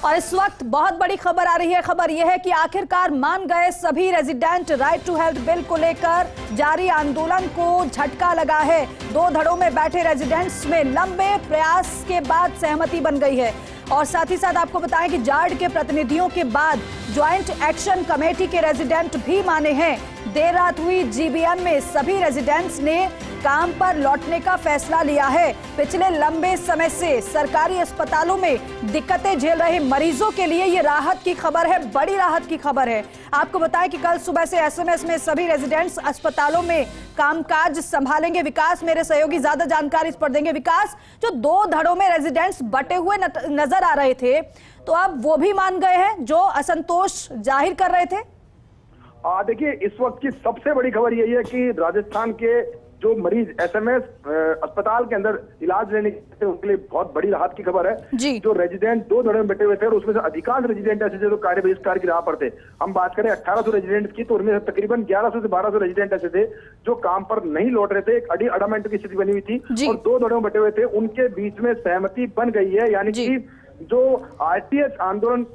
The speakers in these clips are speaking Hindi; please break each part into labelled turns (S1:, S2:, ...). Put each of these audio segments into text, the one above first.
S1: और इस वक्त बहुत बड़ी खबर आ रही है। खबर यह है कि आखिरकार मान गए सभी resident. Right to health bill को लेकर जारी आंदोलन को झटका लगा है। दो धड़ों में बैठे रेजिडेंट्स में लंबे प्रयास के बाद सहमति बन गई है। और साथ ही साथ आपको बताएं कि जार्ड के प्रतिनिधियों के बाद ज्वाइंट एक्शन कमेटी के रेजिडेंट भी माने हैं। देर रात हुई जीबीएम में सभी रेजिडेंट्स ने काम पर लौटने का फैसला लिया है। पिछले लंबे समय से सरकारी अस्पतालों में दिक्कतें झेल रहे मरीजों के लिए ये राहत की खबर है, बड़ी राहत की खबर है। आपको बताएं कि कल सुबह से एसएमएस में सभी रेजिडेंट्स अस्पतालों में कामकाज संभालेंगे। विकास मेरे सहयोगी ज्यादा जानकारी इस पर देंगे। विकास, जो दो धड़ों में रेजिडेंट्स बटे हुए नजर आ रहे थे, तो अब वो भी मान गए हैं जो असंतोष जाहिर कर रहे थे?
S2: देखिए, इस वक्त की सबसे बड़ी खबर यही है कि राजस्थान के जो मरीज एसएमएस अस्पताल के अंदर इलाज लेने के उनके लिए बहुत बड़ी राहत की खबर है। जो रेजिडेंट दो धड़े में बैठे हुए थे और उसमें से अधिकांश रेजिडेंट ऐसे थे जो कार्य बहिष्कार की राह पर थे। हम बात करें 1800 रेजिडेंट की, तो उनमें से तकरीबन 1100 से 1200 रेजिडेंट ऐसे थे जो काम पर नहीं लौट रहे थे। एक अडमेंट की स्थिति बनी हुई थी और दो धड़ों में बैठे हुए थे। उनके बीच में सहमति बन गई है, यानी कि जो आरटीएस आंदोलन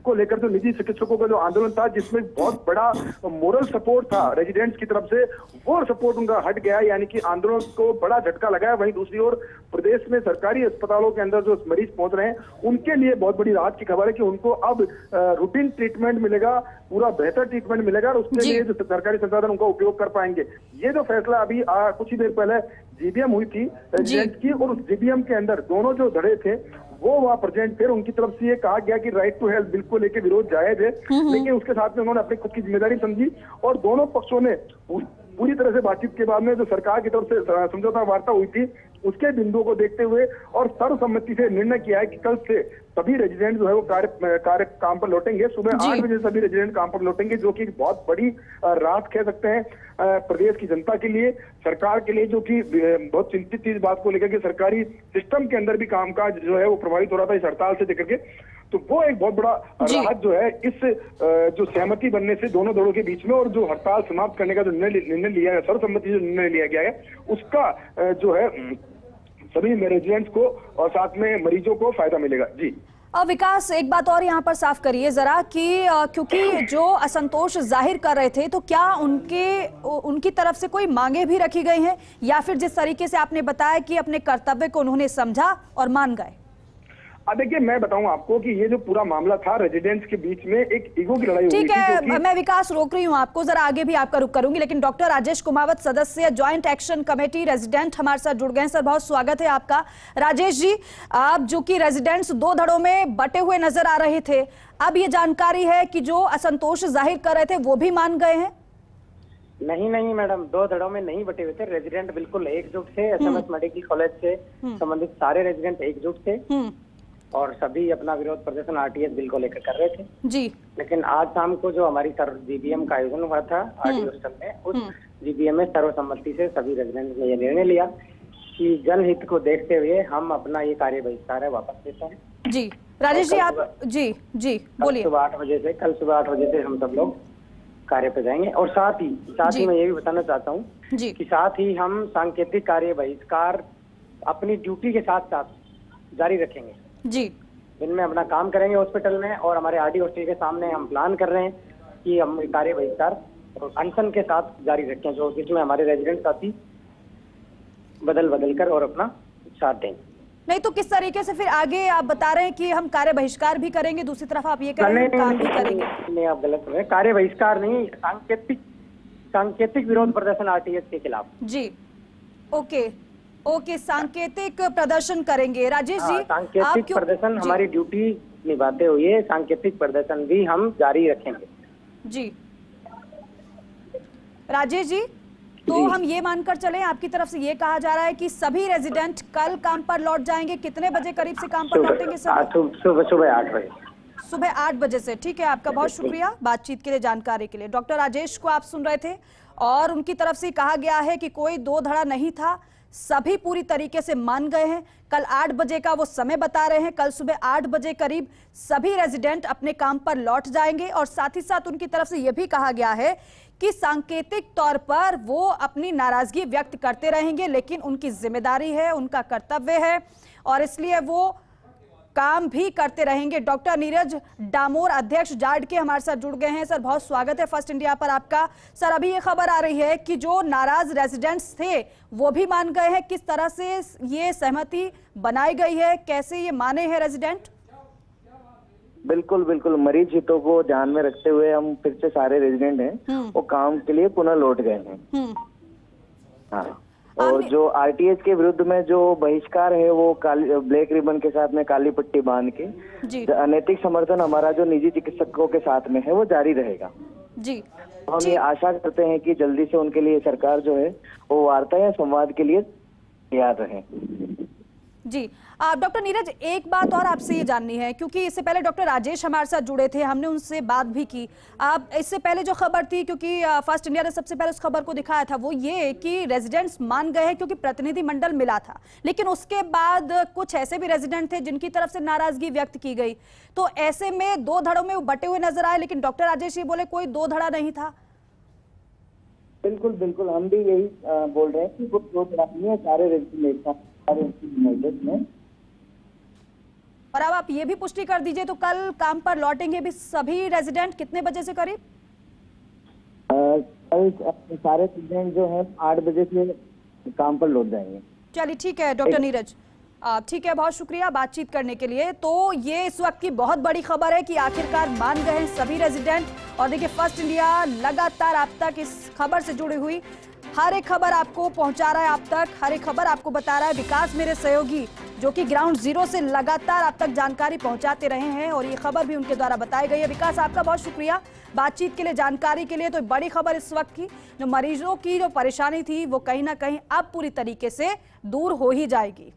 S2: को लेकर जो निजी चिकित्सकों का जो आंदोलन था, जिसमें बहुत बड़ा मोरल सपोर्ट था रेजिडेंट्स की तरफ से, वो सपोर्ट उनका हट गया, यानी कि आंदोलन को बड़ा झटका लगा है। वहीं दूसरी ओर प्रदेश में सरकारी अस्पतालों के अंदर जो मरीज पहुंच रहे हैं उनके लिए बहुत बड़ी राहत की खबर है कि उनको अब रूटीन ट्रीटमेंट मिलेगा, पूरा बेहतर ट्रीटमेंट मिलेगा और उसके लिए जो सरकारी संसाधन उनका उपयोग कर पाएंगे। ये जो फैसला अभी कुछ ही देर पहले जीबीएम हुई थी रेजिडेंट की, और उस जीबीएम के अंदर दोनों जो धड़े थे वो वहां प्रेजेंट थे। उनकी तरफ से ये कहा गया कि राइट टू हेल्थ बिल को लेकर विरोध जायज है, लेकिन उसके साथ में उन्होंने अपनी खुद की जिम्मेदारी समझी और दोनों पक्षों ने पूरी तरह से बातचीत के बाद में जो सरकार की तरफ से समझौता वार्ता हुई थी उसके बिंदुओं को देखते हुए और सर्वसम्मति से निर्णय किया है कि कल से सभी रेजिडेंट जो है वो कार्य काम पर लौटेंगे। सुबह 8 बजे सभी रेजिडेंट काम पर लौटेंगे, जो कि बहुत बड़ी राहत कह सकते हैं प्रदेश की जनता के लिए, सरकार के लिए, जो कि बहुत चिंतित थी इस बात को लेकर के सरकारी सिस्टम के अंदर भी कामकाज जो है वो प्रभावित हो रहा था इस हड़ताल से लेकर के। तो वो एक बहुत बड़ा राहत जो है इस जो सहमति बनने से दोनों दलों के बीच में, और जो हड़ताल समाप्त करने का जो निर्णय लिया है, सर्वसम्मति जो निर्णय लिया गया है, उसका जो है सभी रेजिडेंट्स को और साथ में मरीजों को फायदा मिलेगा। जी
S1: विकास, एक बात और यहाँ पर साफ करिए जरा कि क्योंकि जो असंतोष जाहिर कर रहे थे, तो क्या उनकी तरफ से कोई मांगे भी रखी गई हैं, या फिर जिस तरीके से आपने बताया कि अपने कर्तव्य को उन्होंने समझा और मान गए?
S2: देखिए, मैं बताऊं आपको कि ये जो पूरा मामला था रेजिडेंट्स के बीच में एक ईगो की लड़ाई हुई थी।
S1: ठीक है, मैं विकास रोक रही हूं आपको, जरा आगे भी आपका रुख करूंगी, लेकिन डॉक्टर राजेश कुमावत, सदस्य ज्वाइंट एक्शन कमेटी रेजिडेंट, हमारे साथ जुड़ गए। सर, बहुत स्वागत है आपका। राजेश जी, आप जो कि रेजिडेंट्स दो धड़ों में बटे हुए नजर आ रहे थे, अब ये जानकारी है कि जो असंतोष जाहिर कर रहे थे वो भी मान गए हैं?
S3: नहीं मैडम, दो धड़ों में नहीं बटे हुए थे। रेजिडेंट बिल्कुल एकजुट थे। एसएमएस मेडिकल कॉलेज से संबंधित सारे रेजिडेंट एकजुट थे और सभी अपना विरोध प्रदर्शन आरटीएस बिल को लेकर कर रहे थे। जी। लेकिन आज शाम को जो हमारी जीबीएम का आयोजन हुआ था आरटीओ हॉस्टल में, उस जीबीएम में सर्वसम्मति से सभी रेजिडेंट ने यह निर्णय लिया कि जनहित को देखते हुए हम अपना ये कार्य बहिष्कार है वापस लेते हैं। जी
S1: राजेश जी, आप जी बोलिए।
S3: कल सुबह 8 बजे से हम सब लोग कार्य पे जाएंगे। और साथ ही मैं ये भी बताना चाहता हूँ कि साथ ही हम सांकेतिक कार्य बहिष्कार अपनी ड्यूटी के साथ साथ जारी रखेंगे। जी, दिन में अपना काम करेंगे हॉस्पिटल में, और हमारे आरडी हॉस्टल के सामने हम प्लान कर रहे हैं कि हम कार्य बहिष्कार और अनशन के साथ जारी रखें, जो जिसमें हमारे रेजिडेंट साथी बदल कर और अपना साथ देंगे।
S1: नहीं तो किस तरीके से फिर आगे आप बता रहे हैं कि हम कार्य बहिष्कार भी करेंगे, दूसरी तरफ आप ये कह रहे हैं काम भी करेंगे?
S3: नहीं, आप गलत है। कार्य बहिष्कार नहीं, सांकेतिक विरोध प्रदर्शन आरटीएस के खिलाफ। जी,
S1: ओके, सांकेतिक प्रदर्शन करेंगे। राजेश जी,
S3: सांकेतिक प्रदर्शन हमारी ड्यूटी निभाते हुए सांकेतिक प्रदर्शन भी हम जारी रखेंगे।
S1: जी राजेश जी, तो हम ये मानकर चले, आपकी तरफ से ये कहा जा रहा है कि सभी रेजिडेंट कल काम पर लौट जाएंगे। कितने बजे करीब से काम पर लौटेंगे?
S3: सुबह 8 बजे।
S1: सुबह 8 बजे से। ठीक है, आपका बहुत शुक्रिया बातचीत के लिए, जानकारी के लिए। डॉक्टर राजेश को आप सुन रहे थे और उनकी तरफ से कहा गया है कि कोई दो धड़ा नहीं था, सभी पूरी तरीके से मान गए हैं। कल 8 बजे का वो समय बता रहे हैं। कल सुबह 8 बजे करीब सभी रेजिडेंट अपने काम पर लौट जाएंगे और साथ ही साथ उनकी तरफ से यह भी कहा गया है कि सांकेतिक तौर पर वो अपनी नाराजगी व्यक्त करते रहेंगे, लेकिन उनकी जिम्मेदारी है, उनका कर्तव्य है और इसलिए वो काम भी करते रहेंगे। डॉक्टर नीरज डामोर, अध्यक्ष जार्ड के, हमारे साथ जुड़ गए हैं। सर बहुत स्वागत है फर्स्ट इंडिया पर आपका। सर अभी ये खबर आ रही है कि जो नाराज रेजिडेंट्स थे वो भी मान गए हैं, किस तरह से ये सहमति बनाई गई है, कैसे ये माने हैं रेजिडेंट?
S4: बिल्कुल बिल्कुल, मरीज हितों को ध्यान में रखते हुए हम फिर से सारे रेजिडेंट हैं वो काम के लिए पुनः लौट गए हैं। हाँ, और जो आरटीएच के विरुद्ध में जो बहिष्कार है वो काली ब्लैक रिबन के साथ में काली पट्टी बांध के अनैतिक समर्थन हमारा जो निजी चिकित्सकों के साथ में है वो जारी रहेगा जी। हम ये आशा करते हैं कि जल्दी से उनके लिए सरकार जो है वो वार्ता या संवाद के लिए तैयार रहे
S1: जी। डॉक्टर नीरज, एक बात और आपसे ये जाननी है, क्योंकि इससे पहले डॉक्टर राजेश हमारे साथ जुड़े थे, हमने उनसे बात भी की। आप इससे पहले जो खबर थी, क्योंकि फर्स्ट इंडिया ने सबसे पहले उस खबर को दिखाया था, वो ये कि रेजिडेंट्स मान गए हैं क्योंकि प्रतिनिधि मंडल मिला था, लेकिन उसके बाद कुछ ऐसे भी रेजिडेंट थे जिनकी तरफ से नाराजगी व्यक्त की गई। तो ऐसे में दो धड़ों में वो बटे हुए नजर आए, लेकिन डॉक्टर राजेश ये बोले कोई दो धड़ा नहीं था।
S4: बिल्कुल बिल्कुल, हम भी यही बोल रहे हैं कि कुछ दो धड़ा नहीं है, सारे रेजिडेंट में।
S1: और अब आप ये भी पुष्टि कर दीजिए, तो कल काम पर लौटेंगे भी सभी रेजिडेंट कितने बजे से करीब?
S4: कल सारे रेजिडेंट जो है 8 बजे से काम पर लौट जाएंगे।
S1: चलिए ठीक है डॉक्टर नीरज, ठीक है, बहुत शुक्रिया बातचीत करने के लिए। तो ये इस वक्त की बहुत बड़ी खबर है कि आखिरकार मान गए हैं सभी रेजिडेंट। और देखिए फर्स्ट इंडिया लगातार आप तक इस खबर से जुड़ी हुई हर एक खबर आपको पहुंचा रहा है, आप तक हर एक खबर आपको बता रहा है। विकास मेरे सहयोगी जो कि ग्राउंड जीरो से लगातार आप तक जानकारी पहुंचाते रहे हैं और ये खबर भी उनके द्वारा बताई गई है। विकास आपका बहुत शुक्रिया बातचीत के लिए, जानकारी के लिए। तो बड़ी खबर इस वक्त की, जो मरीजों की जो परेशानी थी वो कहीं ना कहीं अब पूरी तरीके से दूर हो ही जाएगी।